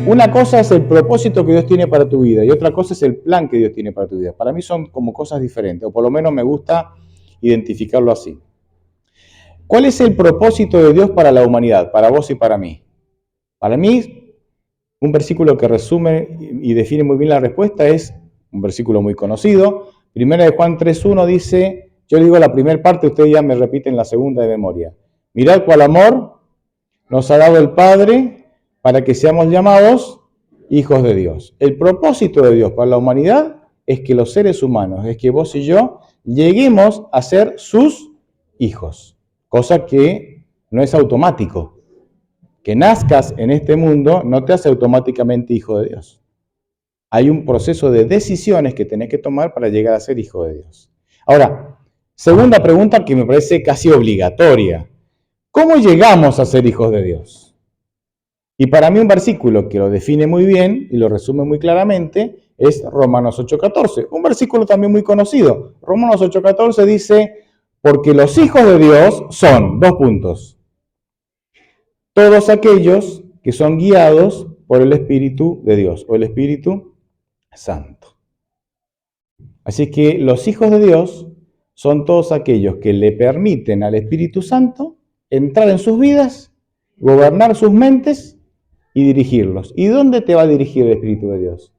una cosa es el propósito que Dios tiene para tu vida y otra cosa es el plan que Dios tiene para tu vida. Para mí son como cosas diferentes, o por lo menos me gusta identificarlo así. ¿Cuál es el propósito de Dios para la humanidad, para vos y para mí? Para mí, un versículo que resume y define muy bien la respuesta es un versículo muy conocido. Primera de Juan 3.1 dice, yo digo la primera parte, ustedes ya me repiten la segunda de memoria. Mirad cuál amor nos ha dado el Padre para que seamos llamados hijos de Dios. El propósito de Dios para la humanidad es que los seres humanos, es que vos y yo lleguemos a ser sus hijos, cosa que no es automático. Que nazcas en este mundo no te hace automáticamente hijo de Dios. Hay un proceso de decisiones que tenés que tomar para llegar a ser hijo de Dios. Ahora, segunda pregunta que me parece casi obligatoria. ¿Cómo llegamos a ser hijos de Dios? Y para mí un versículo que lo define muy bien y lo resume muy claramente es Romanos 8.14. Un versículo también muy conocido. Romanos 8.14 dice, porque los hijos de Dios son, todos aquellos que son guiados por el Espíritu de Dios o el Espíritu Santo. Así que los hijos de Dios son todos aquellos que le permiten al Espíritu Santo entrar en sus vidas, gobernar sus mentes y dirigirlos. ¿Y dónde te va a dirigir el Espíritu de Dios?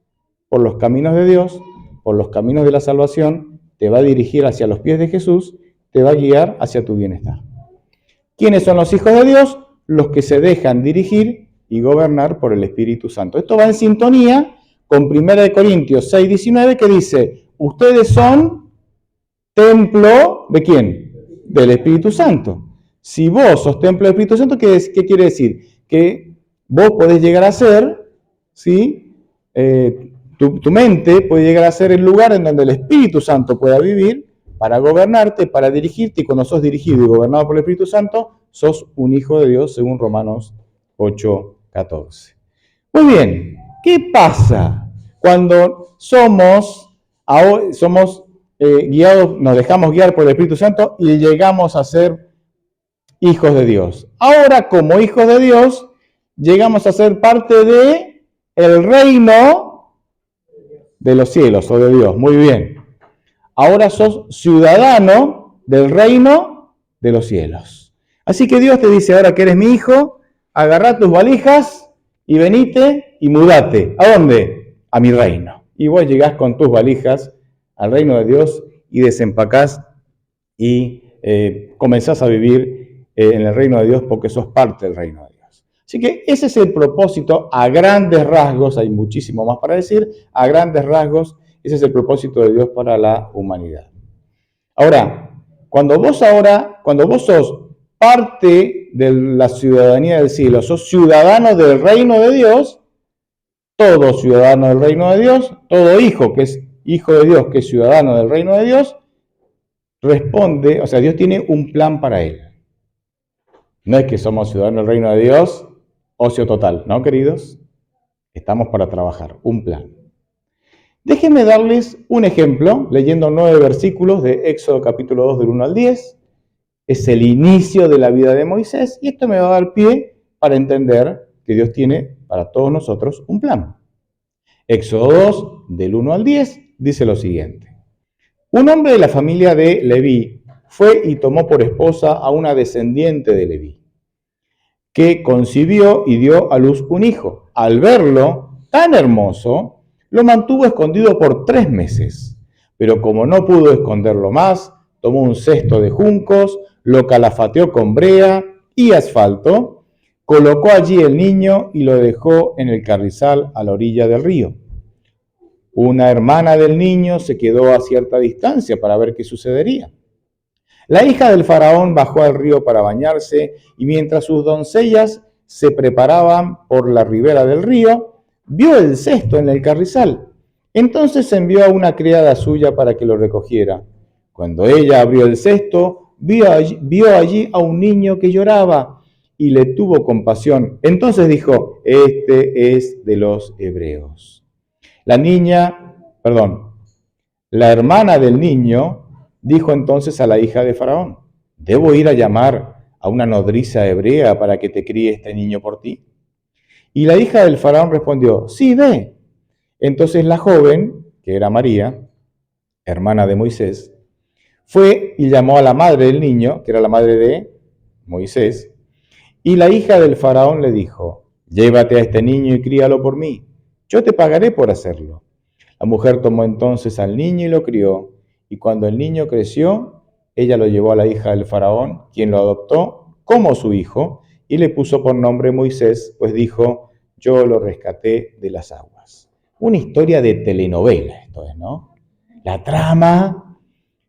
Por los caminos de Dios, por los caminos de la salvación, te va a dirigir hacia los pies de Jesús, te va a guiar hacia tu bienestar. ¿Quiénes son los hijos de Dios? Los que se dejan dirigir y gobernar por el Espíritu Santo. Esto va en sintonía con 1 Corintios 6.19 que dice, ustedes son templo ¿de quién? Del Espíritu Santo. Si vos sos templo del Espíritu Santo, ¿qué quiere decir? Que vos podés llegar a ser, ¿sí? Tu mente puede llegar a ser el lugar en donde el Espíritu Santo pueda vivir para gobernarte, para dirigirte, y cuando sos dirigido y gobernado por el Espíritu Santo, sos un hijo de Dios, según Romanos 8.14. Muy bien, ¿qué pasa cuando somos guiados, nos dejamos guiar por el Espíritu Santo y llegamos a ser hijos de Dios? Ahora, como hijos de Dios, llegamos a ser parte de el reino de los cielos o de Dios. Muy bien. Ahora sos ciudadano del reino de los cielos. Así que Dios te dice, ahora que eres mi hijo, agarrá tus valijas y venite y mudate. ¿A dónde? A mi reino. Y vos llegás con tus valijas al reino de Dios y desempacás y comenzás a vivir en el reino de Dios porque sos parte del reino de Dios. Así que ese es el propósito a grandes rasgos, hay muchísimo más para decir, a grandes rasgos, ese es el propósito de Dios para la humanidad. Ahora, cuando vos sos parte de la ciudadanía del cielo, sos ciudadano del reino de Dios, todo ciudadano del reino de Dios, todo hijo que es hijo de Dios, que es ciudadano del reino de Dios, responde, o sea, Dios tiene un plan para él. No es que somos ciudadanos del reino de Dios, ocio total, ¿no, queridos? Estamos para trabajar, un plan. Déjenme darles un ejemplo, leyendo 9 versículos de Éxodo capítulo 2 del 1 al 10. Es el inicio de la vida de Moisés y esto me va a dar pie para entender que Dios tiene para todos nosotros un plan. Éxodo 2 del 1 al 10 dice lo siguiente. Un hombre de la familia de Leví fue y tomó por esposa a una descendiente de Leví, que concibió y dio a luz un hijo. Al verlo tan hermoso, lo mantuvo escondido por 3 meses, pero como no pudo esconderlo más, tomó un cesto de juncos, lo calafateó con brea y asfalto, colocó allí el niño y lo dejó en el carrizal a la orilla del río. Una hermana del niño se quedó a cierta distancia para ver qué sucedería. La hija del faraón bajó al río para bañarse y mientras sus doncellas se preparaban por la ribera del río, vio el cesto en el carrizal. Entonces envió a una criada suya para que lo recogiera. Cuando ella abrió el cesto, vio allí a un niño que lloraba y le tuvo compasión. Entonces dijo, este es de los hebreos. La hermana del niño dijo entonces a la hija de Faraón, ¿debo ir a llamar a una nodriza hebrea para que te críe este niño por ti? Y la hija del faraón respondió, sí, ve. Entonces la joven, que era María, hermana de Moisés, fue y llamó a la madre del niño, que era la madre de Moisés, y la hija del faraón le dijo, llévate a este niño y críalo por mí, yo te pagaré por hacerlo. La mujer tomó entonces al niño y lo crió, y cuando el niño creció, ella lo llevó a la hija del faraón, quien lo adoptó como su hijo, y le puso por nombre Moisés, pues dijo, yo lo rescaté de las aguas. Una historia de telenovela esto es, ¿no? La trama,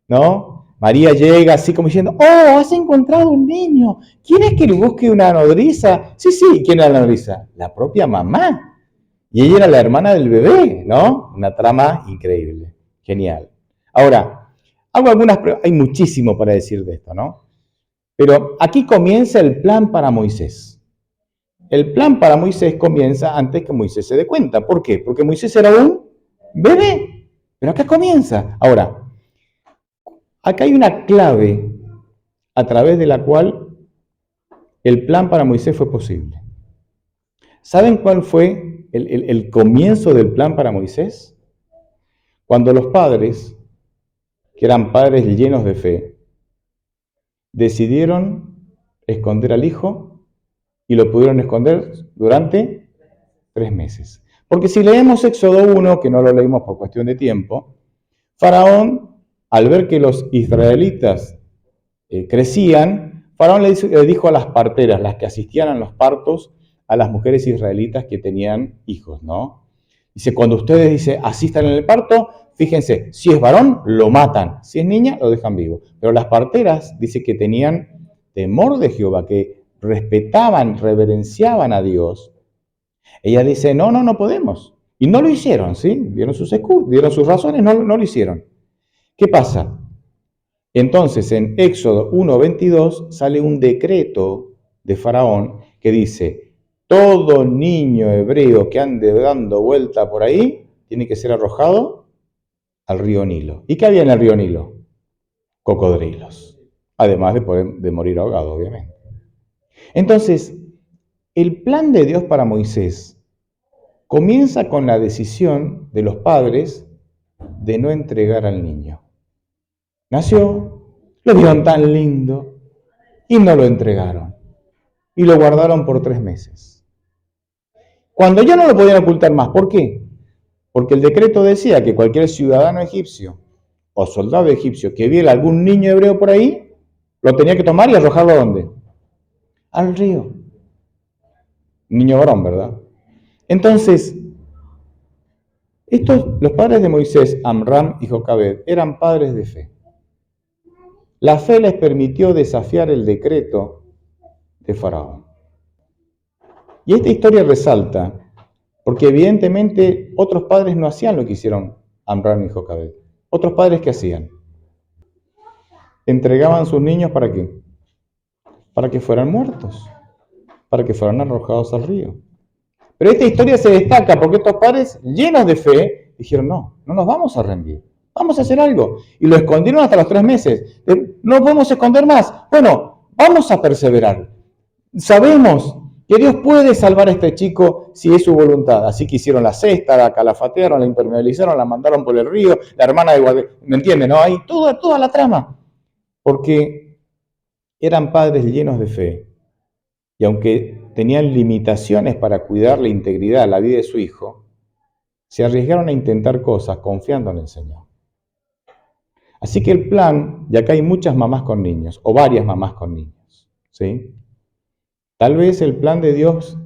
¿no? María llega así como diciendo, oh, has encontrado un niño, ¿quieres que le busque una nodriza? Sí, sí, ¿quién era la nodriza? La propia mamá. Y ella era la hermana del bebé, ¿no? Una trama increíble, genial. Ahora, hago algunas pruebas, hay muchísimo para decir de esto, ¿no? Pero aquí comienza el plan para Moisés. El plan para Moisés comienza antes que Moisés se dé cuenta. ¿Por qué? Porque Moisés era un bebé. Pero acá comienza. Ahora, acá hay una clave a través de la cual el plan para Moisés fue posible. ¿Saben cuál fue el comienzo del plan para Moisés? Cuando los padres, que eran padres llenos de fe, decidieron esconder al hijo y lo pudieron esconder durante 3 meses. Porque si leemos Éxodo 1, que no lo leímos por cuestión de tiempo, Faraón, al ver que los israelitas crecían, Faraón le dijo a las parteras, las que asistían a los partos, a las mujeres israelitas que tenían hijos, ¿no? Dice, cuando ustedes asistan en el parto, fíjense, si es varón, lo matan, si es niña, lo dejan vivo. Pero las parteras, dice que tenían temor de Jehová, que respetaban, reverenciaban a Dios. Ella dice, no, no, no podemos. Y no lo hicieron, ¿sí? Dieron sus razones, no lo hicieron. ¿Qué pasa? Entonces, en Éxodo 1:22 sale un decreto de Faraón que dice, todo niño hebreo que ande dando vuelta por ahí tiene que ser arrojado al río Nilo. ¿Y qué había en el río Nilo? Cocodrilos, además de morir ahogado, obviamente. Entonces, el plan de Dios para Moisés comienza con la decisión de los padres de no entregar al niño. Nació, lo vieron tan lindo y no lo entregaron. Y lo guardaron por 3 meses. Cuando ya no lo podían ocultar más, ¿por qué? Porque el decreto decía que cualquier ciudadano egipcio o soldado egipcio que viera algún niño hebreo por ahí, lo tenía que tomar y arrojarlo ¿a dónde? Al río. Niño varón, ¿verdad? Entonces, los padres de Moisés, Amram y Jocabed, eran padres de fe. La fe les permitió desafiar el decreto de Faraón. Y esta historia resalta, porque evidentemente otros padres no hacían lo que hicieron Amram y Jocabed. Otros padres, ¿qué hacían? Entregaban sus niños ¿para qué? Para que fueran muertos, para que fueran arrojados al río. Pero esta historia se destaca porque estos padres, llenos de fe, dijeron, no, no nos vamos a rendir, vamos a hacer algo. Y lo escondieron hasta los 3 meses. No podemos esconder más. Bueno, vamos a perseverar. Sabemos que Dios puede salvar a este chico si es su voluntad. Así que hicieron la cesta, la calafatearon, la impermeabilizaron, la mandaron por el río, la hermana de Guadalupe, ¿me entienden? ¿No? Hay toda la trama. Porque eran padres llenos de fe. Y aunque tenían limitaciones para cuidar la integridad, la vida de su hijo, se arriesgaron a intentar cosas confiando en el Señor. Así que el plan, y acá hay muchas mamás con niños, o varias mamás con niños, ¿sí? Tal vez el plan de Dios,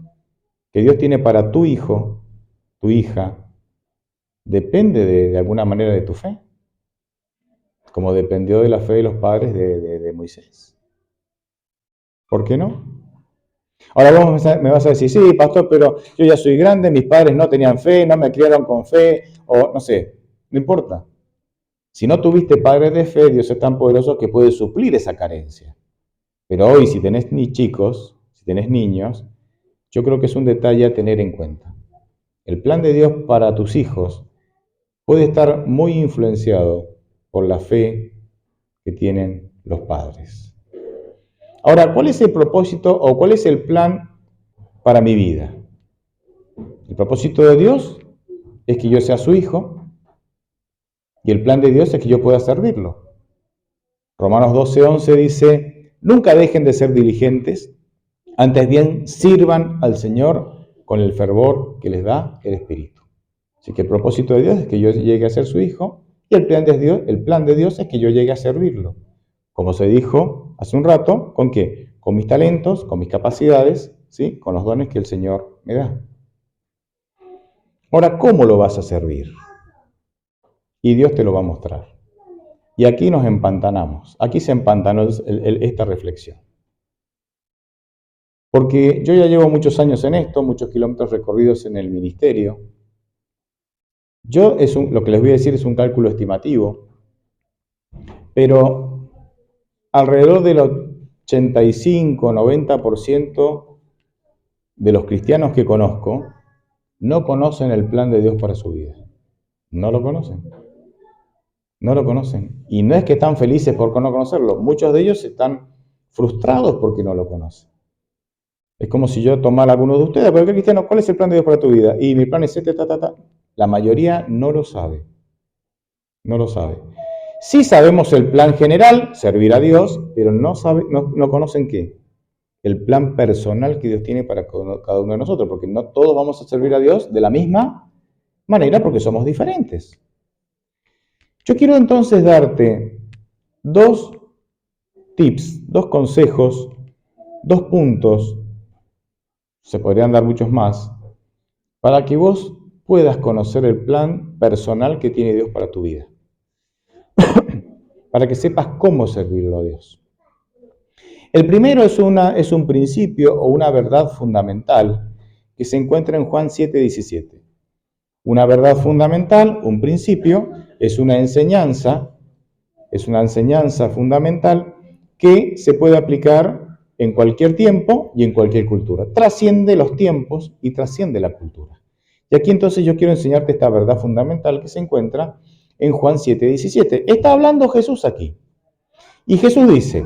que Dios tiene para tu hijo, tu hija, depende de alguna manera de tu fe, como dependió de la fe de los padres de Moisés. ¿Por qué no? Ahora vos me vas a decir, sí, pastor, pero yo ya soy grande, mis padres no tenían fe, no me criaron con fe, o no sé, no importa. Si no tuviste padres de fe, Dios es tan poderoso que puede suplir esa carencia. Pero hoy, si tenés ni chicos, si tenés niños, yo creo que es un detalle a tener en cuenta. El plan de Dios para tus hijos puede estar muy influenciado por la fe que tienen los padres. Ahora, ¿cuál es el propósito o cuál es el plan para mi vida? El propósito de Dios es que yo sea su hijo y el plan de Dios es que yo pueda servirlo. Romanos 12:11 dice, nunca dejen de ser diligentes, antes bien sirvan al Señor con el fervor que les da el Espíritu. Así que el propósito de Dios es que yo llegue a ser su hijo y el plan de Dios es que yo llegue a servirlo. Como se dijo hace un rato, ¿con qué? Con mis talentos, con mis capacidades, ¿sí? Con los dones que el Señor me da. Ahora, ¿cómo lo vas a servir? Y Dios te lo va a mostrar. Y aquí nos empantanamos. Aquí se empantanó esta reflexión. Porque yo ya llevo muchos años en esto, muchos kilómetros recorridos en el ministerio. Lo que les voy a decir es un cálculo estimativo, pero alrededor del 85-90% de los cristianos que conozco no conocen el plan de Dios para su vida. No lo conocen. No lo conocen. Y no es que están felices por no conocerlo. Muchos de ellos están frustrados porque no lo conocen. Es como si yo tomara a alguno de ustedes, pero ¿qué cristiano? ¿Cuál es el plan de Dios para tu vida? Y mi plan es este, La mayoría no lo sabe. No lo sabe. Sí sabemos el plan general, servir a Dios, pero no conocen qué. El plan personal que Dios tiene para cada uno de nosotros, porque no todos vamos a servir a Dios de la misma manera porque somos diferentes. Yo quiero entonces darte 2 tips, 2 consejos, 2 puntos, se podrían dar muchos más, para que vos puedas conocer el plan personal que tiene Dios para tu vida. Para que sepas cómo servirlo a Dios. El primero es un principio o una verdad fundamental que se encuentra en Juan 7:17. Una verdad fundamental, un principio, es una enseñanza fundamental que se puede aplicar en cualquier tiempo y en cualquier cultura. Trasciende los tiempos y trasciende la cultura. Y aquí entonces yo quiero enseñarte esta verdad fundamental que se encuentra en Juan 7:17. Está hablando Jesús aquí. Y Jesús dice,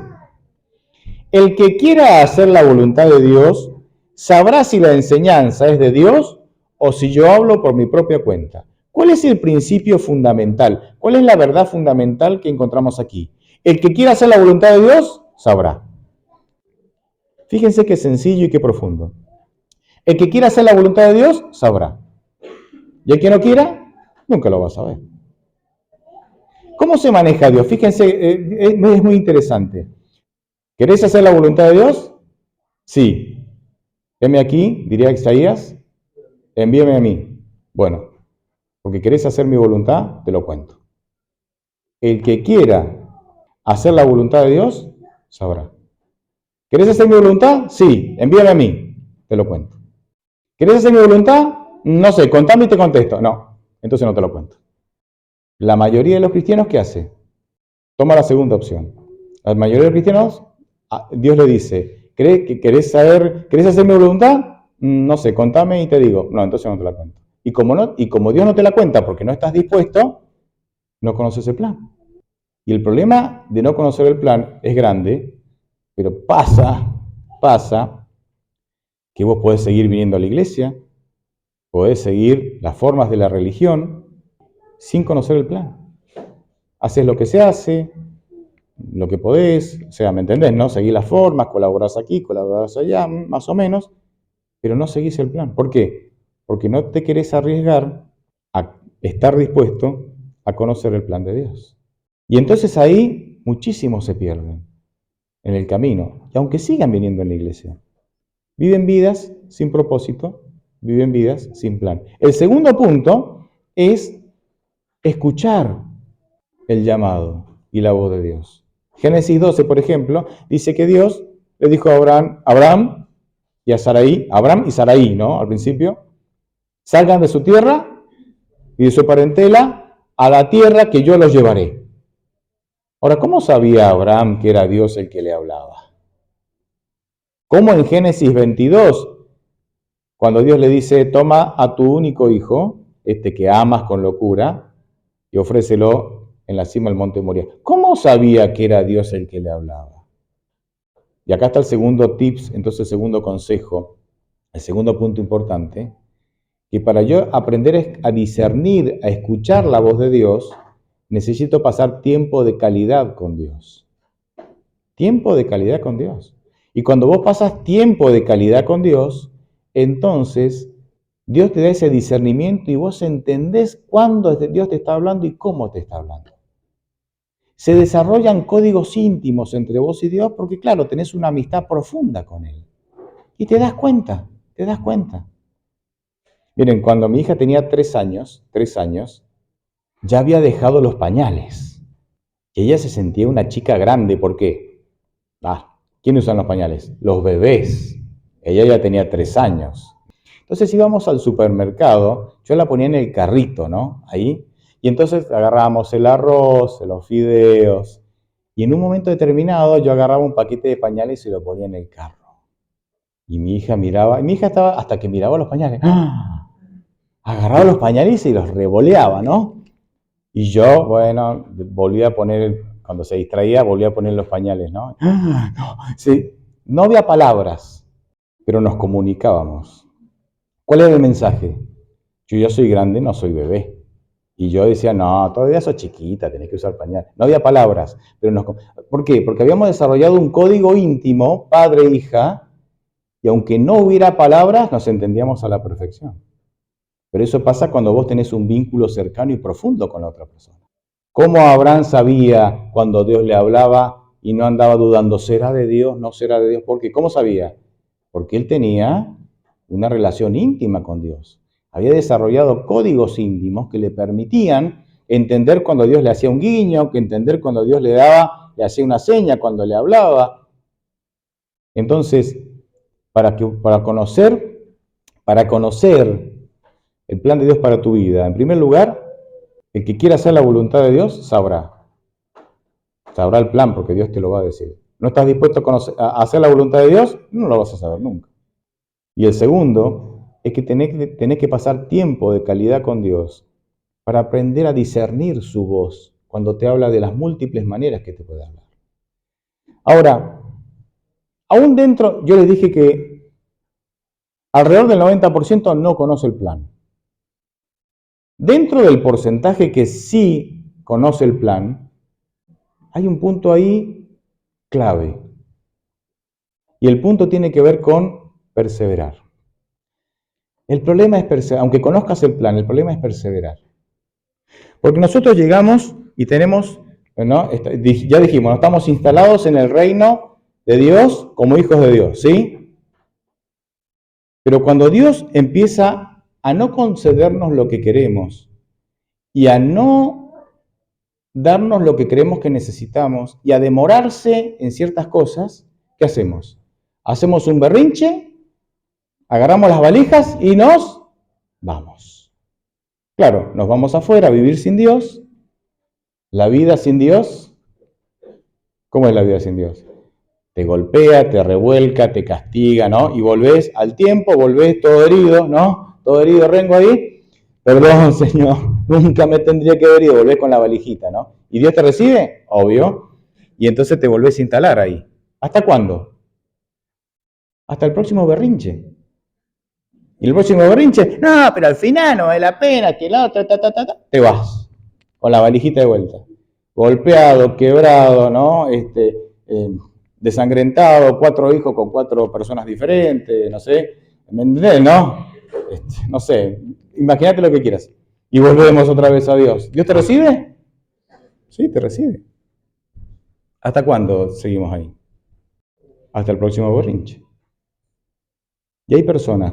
el que quiera hacer la voluntad de Dios, sabrá si la enseñanza es de Dios o si yo hablo por mi propia cuenta. ¿Cuál es el principio fundamental? ¿Cuál es la verdad fundamental que encontramos aquí? El que quiera hacer la voluntad de Dios, sabrá. Fíjense qué sencillo y qué profundo. El que quiera hacer la voluntad de Dios, sabrá. Y el que no quiera, nunca lo va a saber. ¿Cómo se maneja Dios? Fíjense, es muy interesante. ¿Querés hacer la voluntad de Dios? Sí. Heme aquí, diría Isaías, envíame a mí. Bueno, porque querés hacer mi voluntad, te lo cuento. El que quiera hacer la voluntad de Dios, sabrá. ¿Querés hacer mi voluntad? Sí, envíame a mí, te lo cuento. ¿Querés hacer mi voluntad? No sé, contame y te contesto. No, entonces no te lo cuento. La mayoría de los cristianos, ¿qué hace? Toma la segunda opción. La mayoría de los cristianos, Dios le dice, ¿querés hacer mi voluntad? No sé, contame y te digo. No, entonces no te la cuento. Y como Dios no te la cuenta porque no estás dispuesto, no conoces el plan. Y el problema de no conocer el plan es grande, pero pasa que vos podés seguir viniendo a la iglesia, podés seguir las formas de la religión sin conocer el plan. Haces lo que se hace, lo que podés, o sea, ¿me entendés? ¿No? Seguís las formas, colaborás aquí, colaborás allá, más o menos, pero no seguís el plan. ¿Por qué? Porque no te querés arriesgar a estar dispuesto a conocer el plan de Dios. Y entonces ahí muchísimos se pierden en el camino, y aunque sigan viniendo en la iglesia, viven vidas sin propósito, viven vidas sin plan. El segundo punto es escuchar el llamado y la voz de Dios. Génesis 12, por ejemplo, dice que Dios le dijo a Abraham y a Sarai, Abraham y Sarai, ¿no? Al principio, salgan de su tierra y de su parentela a la tierra que yo los llevaré. Ahora, ¿cómo sabía Abraham que era Dios el que le hablaba? ¿Cómo en Génesis 22, cuando Dios le dice, toma a tu único hijo, este que amas con locura, y ofrécelo en la cima del monte Moria? ¿Cómo sabía que era Dios el que le hablaba? Y acá está el segundo tips, entonces el segundo consejo, el segundo punto importante, que para yo aprender a discernir, a escuchar la voz de Dios, necesito pasar tiempo de calidad con Dios. Tiempo de calidad con Dios. Y cuando vos pasas tiempo de calidad con Dios, entonces Dios te da ese discernimiento y vos entendés cuándo Dios te está hablando y cómo te está hablando. Se desarrollan códigos íntimos entre vos y Dios porque, claro, tenés una amistad profunda con Él. Y te das cuenta, te das cuenta. Miren, cuando mi hija tenía 3 años, ya había dejado los pañales. Y ella se sentía una chica grande. ¿Por qué? ¿Quién usan los pañales? Los bebés. Ella ya tenía 3 años. Entonces íbamos al supermercado, yo la ponía en el carrito, ¿no? Ahí. Y entonces agarrábamos el arroz, los fideos. Y en un momento determinado yo agarraba un paquete de pañales y lo ponía en el carro. Y mi hija miraba, y mi hija estaba hasta que miraba los pañales. ¡Ah! Agarraba los pañales y los revoleaba, ¿no? Y yo, bueno, volvía a poner, cuando se distraía, volvía a poner los pañales, ¿no? ¡Ah! No, sí. No había palabras, pero nos comunicábamos. ¿Cuál era el mensaje? Yo ya soy grande, no soy bebé. Y yo decía, no, todavía sos chiquita, tenés que usar pañales. No había palabras, pero ¿por qué? Porque habíamos desarrollado un código íntimo, padre-hija, y aunque no hubiera palabras, nos entendíamos a la perfección. Pero eso pasa cuando vos tenés un vínculo cercano y profundo con la otra persona. ¿Cómo Abraham sabía cuando Dios le hablaba y no andaba dudando, ¿será de Dios? ¿No será de Dios? ¿Por qué? ¿Cómo sabía? Porque él tenía una relación íntima con Dios. Había desarrollado códigos íntimos que le permitían entender cuando Dios le hacía un guiño, que entender cuando Dios le hacía una seña, cuando le hablaba. Entonces, para conocer el plan de Dios para tu vida, en primer lugar, el que quiera hacer la voluntad de Dios sabrá el plan porque Dios te lo va a decir. ¿No estás dispuesto a hacer la voluntad de Dios? No lo vas a saber nunca. Y el segundo es que tenés que pasar tiempo de calidad con Dios para aprender a discernir su voz cuando te habla de las múltiples maneras que te puede hablar. Ahora, aún dentro, yo les dije que alrededor del 90% no conoce el plan. Dentro del porcentaje que sí conoce el plan, hay un punto ahí clave. Y el punto tiene que ver con perseverar. El problema es perseverar, aunque conozcas el plan, el problema es perseverar. Porque nosotros llegamos y tenemos, ¿no? Ya dijimos, estamos instalados en el reino de Dios como hijos de Dios, ¿sí? Pero cuando Dios empieza a no concedernos lo que queremos y a no darnos lo que creemos que necesitamos y a demorarse en ciertas cosas, ¿qué hacemos? Hacemos un berrinche, agarramos las valijas y nos vamos. Claro, nos vamos afuera a vivir sin Dios. La vida sin Dios, ¿cómo es la vida sin Dios? Te golpea, te revuelca, te castiga, ¿no? Y volvés al tiempo, volvés todo herido, ¿no? Todo herido, rengo ahí. Perdón, Señor, nunca me tendría que haber ido. Volvés con la valijita, ¿no? ¿Y Dios te recibe? Obvio. Y entonces te volvés a instalar ahí. ¿Hasta cuándo? Hasta el próximo berrinche. Y el próximo berrinche, no, pero al final no vale la pena, que la otra, te vas. Con la valijita de vuelta. Golpeado, quebrado, ¿no? Desangrentado, 4 hijos con 4 personas diferentes, no sé. ¿Me entendés, no? No sé, imagínate lo que quieras. Y volvemos otra vez a Dios. ¿Dios te recibe? Sí, te recibe. ¿Hasta cuándo seguimos ahí? Hasta el próximo berrinche. Y hay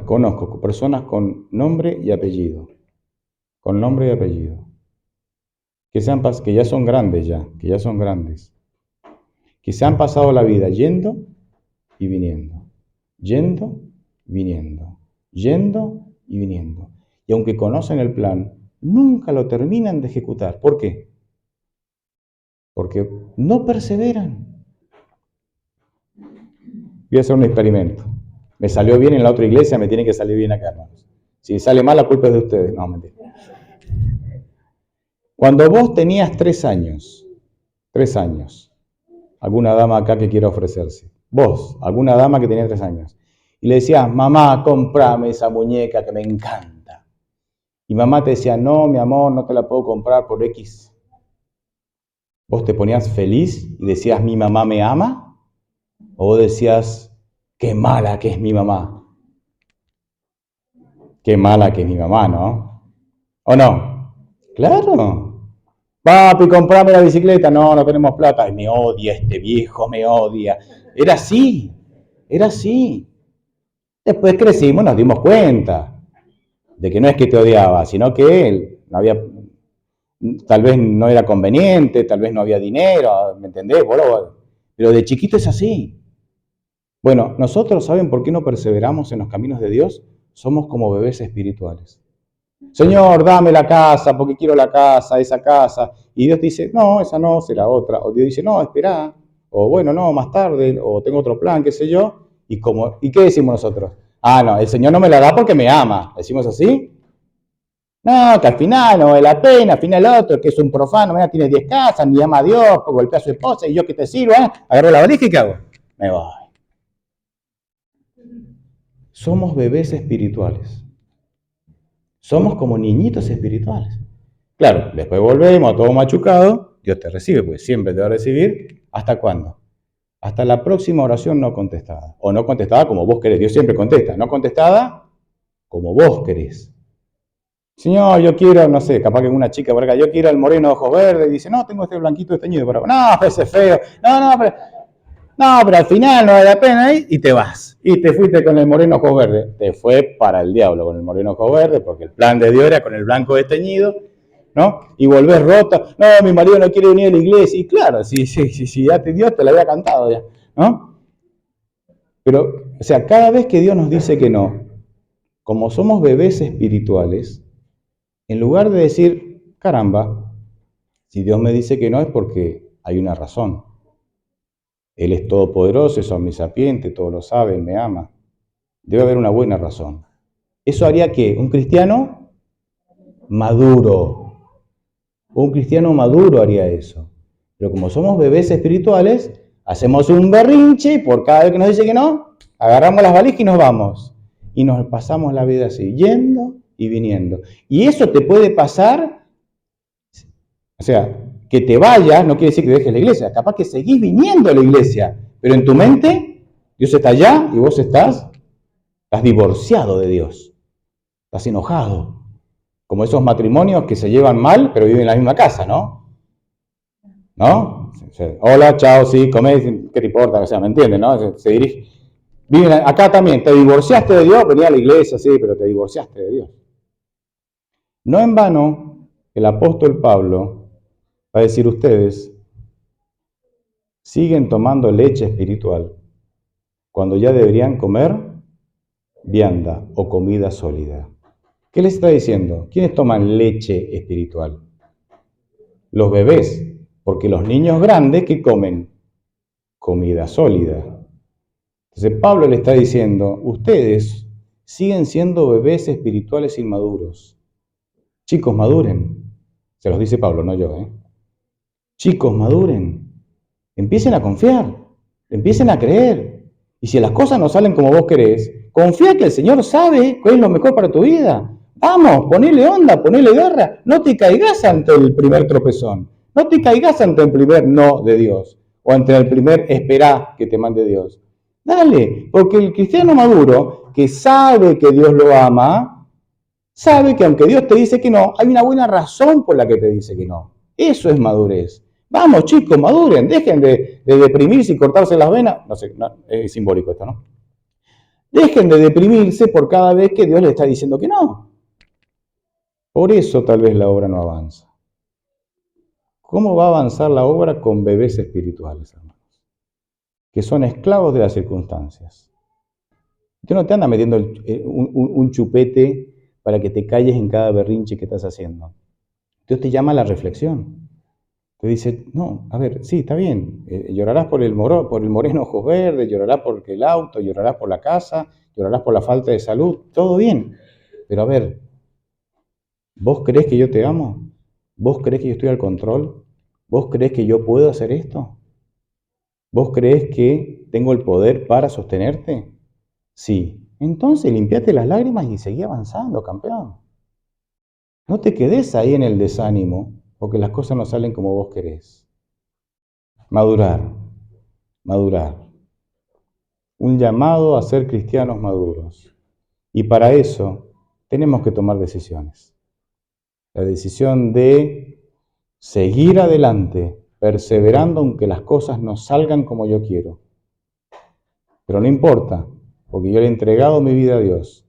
conozco personas con nombre y apellido. Con nombre y apellido. Que ya son grandes que se han pasado la vida yendo y viniendo, yendo, viniendo, yendo y viniendo. Y aunque conocen el plan, nunca lo terminan de ejecutar. ¿Por qué? Porque no perseveran. Voy a hacer un experimento. Me salió bien en la otra iglesia, me tiene que salir bien acá, hermanos. Si sale mal, la culpa es de ustedes. No, mentira. Cuando vos tenías 3 años, alguna dama acá que quiera ofrecerse, vos, alguna dama que tenía 3 años, y le decías, mamá, comprame esa muñeca que me encanta. y mamá te decía, no, mi amor, no te la puedo comprar por X, ¿vos te ponías feliz y decías, mi mamá me ama? ¿O vos decías, qué mala que es mi mamá? Qué mala que es mi mamá, ¿no? ¿O no? Claro. Papi, comprame la bicicleta. No, no tenemos plata. Ay, me odia este viejo, me odia. Era así, era así. Después crecimos, nos dimos cuenta de que no es que te odiaba, sino que él no había, tal vez no era conveniente, tal vez no había dinero, ¿me entendés? Pero de chiquito es así. Bueno, nosotros, ¿saben por qué no perseveramos en los caminos de Dios? Somos como bebés espirituales. Señor, dame la casa, porque quiero la casa, esa casa. Y Dios dice, no, esa no, será otra. O Dios dice, no, espera. O bueno, no, más tarde. O tengo otro plan, qué sé yo. ¿Y qué decimos nosotros? Ah, no, el Señor no me la da porque me ama. ¿Decimos así? No, que al final no vale la pena, al final el otro, que es un profano, mira, tiene 10 casas, ni ama a Dios, golpea a su esposa, y yo que te sirvo, agarro la valija y ¿qué hago? Me voy. Somos bebés espirituales. Somos como niñitos espirituales. Claro, después volvemos, todo machucado, Dios te recibe, pues siempre te va a recibir. ¿Hasta cuándo? Hasta la próxima oración no contestada. O no contestada como vos querés. Dios siempre contesta. No contestada como vos querés. Señor, yo quiero, no sé, capaz que una chica por acá, yo quiero el moreno de ojos verdes. Y dice, no, tengo este blanquito desteñido por acá. No, ese es feo. No, pero al final no vale la pena y te vas. Y te fuiste con el moreno ojos verdes. Te fue para el diablo con el moreno ojos verdes, porque el plan de Dios era con el blanco desteñido, ¿no? Y volvés rota. No, mi marido no quiere venir a la iglesia. Y claro, si ya Dios te lo había cantado ya, ¿no? Pero, o sea, cada vez que Dios nos dice que no, como somos bebés espirituales, en lugar de decir, caramba, si Dios me dice que no es porque hay una razón. Él es todopoderoso, es omnisapiente, todo lo sabe, Él me ama. Debe haber una buena razón. Eso haría que un cristiano maduro, un cristiano maduro haría eso. Pero como somos bebés espirituales, hacemos un berrinche y por cada vez que nos dice que no, agarramos las valijas y nos vamos. Y nos pasamos la vida así, yendo y viniendo. Y eso te puede pasar, o sea, que te vayas, no quiere decir que dejes la iglesia, capaz que seguís viniendo a la iglesia, pero en tu mente Dios está allá y vos estás divorciado de Dios, estás enojado. Como esos matrimonios que se llevan mal, pero viven en la misma casa, ¿no? ¿No? Hola, chao, sí, comés, ¿qué te importa? O sea, ¿me entienden, no? Se dirige. Viven acá también, te divorciaste de Dios, venía a la iglesia, sí, pero te divorciaste de Dios. No en vano, el apóstol Pablo va a decir, ustedes siguen tomando leche espiritual cuando ya deberían comer vianda o comida sólida. ¿Qué les está diciendo? ¿Quiénes toman leche espiritual? Los bebés, porque los niños grandes, ¿qué comen? Comida sólida. Entonces Pablo le está diciendo, ustedes siguen siendo bebés espirituales inmaduros. Chicos, maduren. Se los dice Pablo, no yo, ¿eh? Chicos, maduren. Empiecen a confiar, empiecen a creer. Y si las cosas no salen como vos querés, confía que el Señor sabe cuál es lo mejor para tu vida. Vamos, ponele onda, ponele garra. No te caigas ante el primer tropezón. No te caigas ante el primer no de Dios. O ante el primer esperá que te mande Dios. Dale, porque el cristiano maduro, que sabe que Dios lo ama, sabe que aunque Dios te dice que no, hay una buena razón por la que te dice que no. Eso es madurez. Vamos, chicos, maduren, dejen de deprimirse y cortarse las venas. No sé, no, es simbólico esto, ¿no? Dejen de deprimirse por cada vez que Dios les está diciendo que no. Por eso tal vez la obra no avanza. ¿Cómo va a avanzar la obra con bebés espirituales, hermanos? Que son esclavos de las circunstancias. Usted no te anda metiendo un chupete para que te calles en cada berrinche que estás haciendo. Dios te llama a la reflexión. Te dice, no, a ver, sí, está bien, llorarás por el moreno ojos verdes, llorarás por el auto, llorarás por la casa, llorarás por la falta de salud, todo bien. Pero a ver, ¿vos creés que yo te amo? ¿Vos creés que yo estoy al control? ¿Vos creés que yo puedo hacer esto? ¿Vos creés que tengo el poder para sostenerte? Sí. Entonces limpiate las lágrimas y seguí avanzando, campeón. No te quedes ahí en el desánimo porque las cosas no salen como vos querés. Madurar, madurar. Un llamado a ser cristianos maduros. Y para eso tenemos que tomar decisiones. La decisión de seguir adelante, perseverando aunque las cosas no salgan como yo quiero. Pero no importa, porque yo le he entregado mi vida a Dios.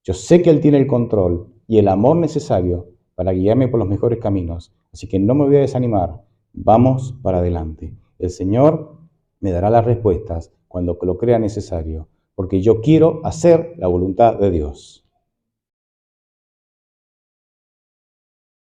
Yo sé que Él tiene el control y el amor necesario para guiarme por los mejores caminos. Así que no me voy a desanimar. Vamos para adelante. El Señor me dará las respuestas cuando lo crea necesario, porque yo quiero hacer la voluntad de Dios.